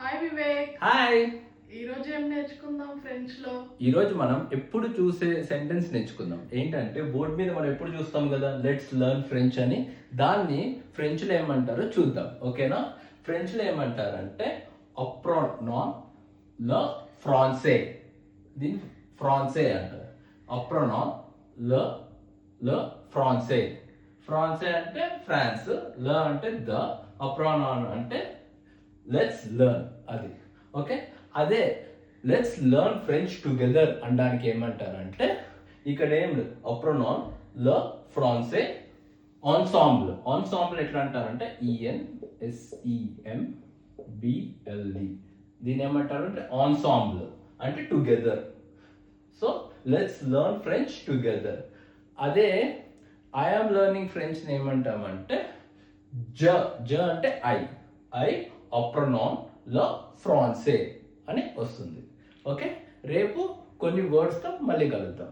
Hi Vivek. Hi. ఈ రోజు ఏం నేర్చుకుందాం ఫ్రెంచ్ లో? ఈ రోజు మనం ఎప్పుడు చూసే సెంటెన్స్ నేర్చుకుందాం. ఏంటంటే బోర్డు మీద మనం ఎప్పుడు చూస్తాం కదా, లెట్స్ లెర్న్ ఫ్రెంచ్ అని. దాన్ని ఫ్రెంచ్ లో ఏమంటారో చూద్దాం, ఓకేనా? ఫ్రెంచ్ లో ఏమంటారంటే అప్రోనాన్ ల ఫ్రాన్సే. దీన్ని ఫ్రాన్సే అంటారు. అప్రోనాన్ ల ల ఫ్రాన్సే. ఫ్రాన్సే అంటే ఫ్రాన్స్, ల అంటే ద, అప్రోనాన్ అంటే లెట్స్ లెర్న్, అది ఓకే. అదే లెట్స్ లెర్న్ ఫ్రెంచ్ టుగెదర్ అనడానికి ఏమంటారంటే ఇక్కడ ఏం లేదు, అప్రోనాన్ ల ఫ్రాన్సే ఆన్సాంబ్ల్. ఆన్సాంబ్ల్ ఎట్లా అంటారంటే ENSEMBLE. దీని ఏమంటారు అంటే ఆన్సాంబ్ల్ అంటే together. So let's learn French together. అదే ఐఎమ్ లెర్నింగ్ ఫ్రెంచ్ ఏమంటామంటే జ జ అంటే ఐ అప్రోనాన్ ల ఫ్రాన్సే అని వస్తుంది. ఓకే, రేపు కొన్ని వర్డ్స్తో మళ్ళీ కలుద్దాం.